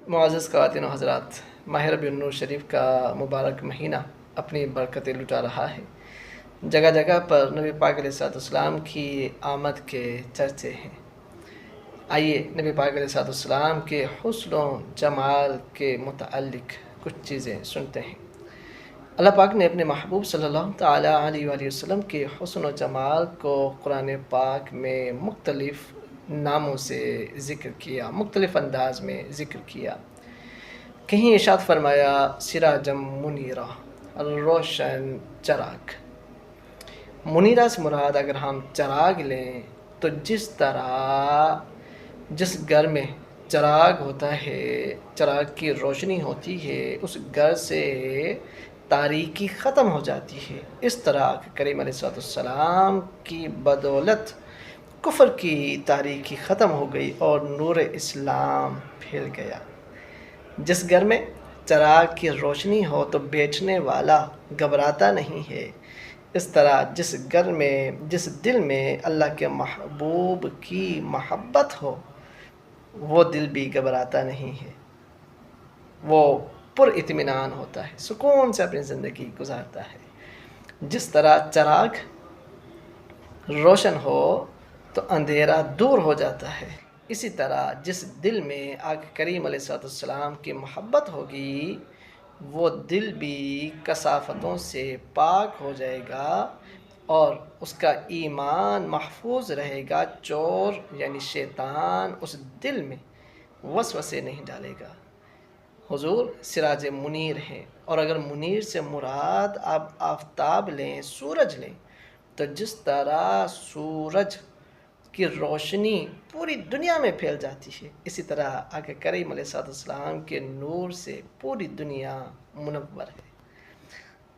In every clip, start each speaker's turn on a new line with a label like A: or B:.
A: معزز خواتین و حضرات، ماہ ربیع النور شریف کا مبارک مہینہ اپنی برکتیں لٹا رہا ہے۔ جگہ جگہ پر نبی پاک علیہ السلام کی آمد کے چرچے ہیں۔ آئیے نبی پاک علیہ السلام کے حسن و جمال کے متعلق کچھ چیزیں سنتے ہیں۔ اللہ پاک نے اپنے محبوب صلی اللہ تعالیٰ علیہ وآلہ وسلم کے حسن و جمال کو قرآن پاک میں مختلف ناموں سے ذکر کیا، مختلف انداز میں ذکر کیا۔ کہیں ارشاد فرمایا سراجم منیرہ، روشن چراغ۔ منیرہ سے مراد اگر ہم چراغ لیں تو جس گھر میں چراغ ہوتا ہے، چراغ کی روشنی ہوتی ہے، اس گھر سے تاریکی ختم ہو جاتی ہے۔ اس طرح کریم علیہ السلام کی بدولت کفر کی تاریکی ختم ہو گئی اور نور اسلام پھیل گیا۔ جس گھر میں چراغ کی روشنی ہو تو بیچنے والا گھبراتا نہیں ہے۔ اس طرح جس گھر میں، جس دل میں اللہ کے محبوب کی محبت ہو، وہ دل بھی گھبراتا نہیں ہے، وہ پر اطمینان ہوتا ہے، سکون سے اپنی زندگی گزارتا ہے۔ جس طرح چراغ روشن ہو تو اندھیرا دور ہو جاتا ہے، اسی طرح جس دل میں آقا کریم علیہ السلام کی محبت ہوگی، وہ دل بھی کثافتوں سے پاک ہو جائے گا اور اس کا ایمان محفوظ رہے گا۔ چور یعنی شیطان اس دل میں وسوسے نہیں ڈالے گا۔ حضور سراج منیر ہیں، اور اگر منیر سے مراد آپ آفتاب لیں، سورج لیں، تو جس طرح سورج کی روشنی پوری دنیا میں پھیل جاتی ہے، اسی طرح آقا کریم علیہ السلام کے نور سے پوری دنیا منور ہے۔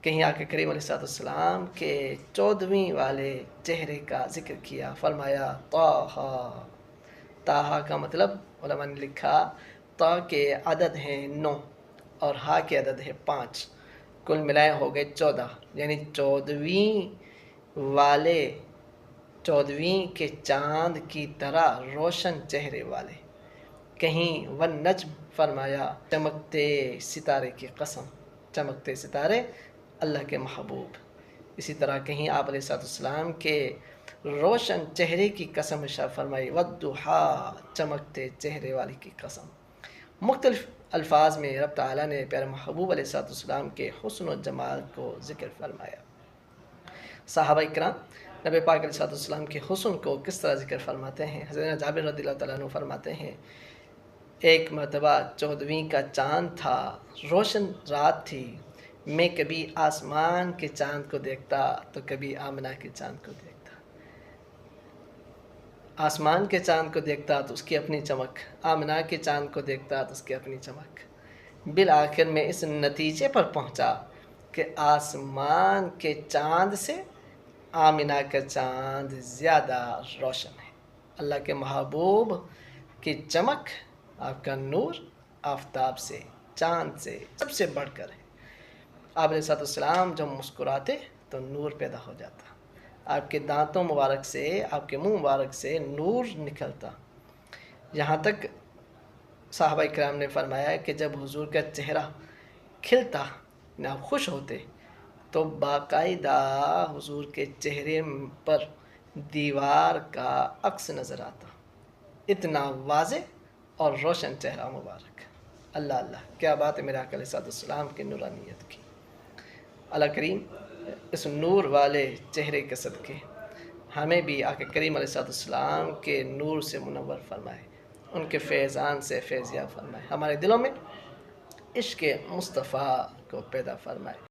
A: کہیں آقا کریم علیہ السلام کے 14ویں والے چہرے کا ذکر کیا، فرمایا طٰہٰ۔ طٰہٰ کا مطلب علماء نے لکھا، طٰ کے عدد ہیں 9 اور ہا کے عدد ہے 5، کل ملائے ہو گئے 14، یعنی 14ویں کے چاند کی طرح روشن چہرے والے۔ کہیں والنجم فرمایا چمکتے ستارے کی قسم، چمکتے ستارے اللہ کے محبوب۔ اسی طرح کہیں آپ علیہ السلام کے روشن چہرے کی قسم ارشاد فرمائی والضحیٰ، چمکتے چہرے والی کی قسم۔ مختلف الفاظ میں رب تعالیٰ نے پیارے محبوب علیہ السلام کے حسن و جمال کو ذکر فرمایا۔ صحابہ اکرام نبی پاک علیہ السلام کے حسن کو کس طرح ذکر فرماتے ہیں؟ حضرت جابر رضی اللہ تعالیٰ عنہ فرماتے ہیں، ایک مرتبہ 14ویں کا چاند تھا، روشن رات تھی، میں کبھی آسمان کے چاند کو دیکھتا تو کبھی آمنہ کے چاند کو دیکھتا۔ آسمان کے چاند کو دیکھتا تو اس کی اپنی چمک، آمنہ کے چاند کو دیکھتا تو اس کی اپنی چمک۔ بالآخر میں اس نتیجے پر پہنچا کہ آسمان کے چاند سے آمنہ کا چاند زیادہ روشن ہے۔ اللہ کے محبوب کی چمک، آپ کا نور آفتاب سے، چاند سے سب سے بڑھ کر ہے۔ آپ علیہ السلام جب مسکراتے تو نور پیدا ہو جاتا، آپ کے دانتوں مبارک سے، آپ کے منہ مبارک سے نور نکلتا۔ یہاں تک صحابہ اکرام نے فرمایا کہ جب حضور کا چہرہ کھلتا، آپ خوش ہوتے، تو باقاعدہ حضور کے چہرے پر دیوار کا عکس نظر آتا، اتنا واضح اور روشن چہرہ مبارک۔ اللہ اللہ، کیا بات ہے میرے آقا علیہ السلام کی نورانیت کی۔ اللہ کریم اس نور والے چہرے کے صدقے ہمیں بھی آقا کریم علیہ السلام کے نور سے منور فرمائے، ان کے فیضان سے فیضیاب فرمائے، ہمارے دلوں میں عشق مصطفیٰ کو پیدا فرمائے۔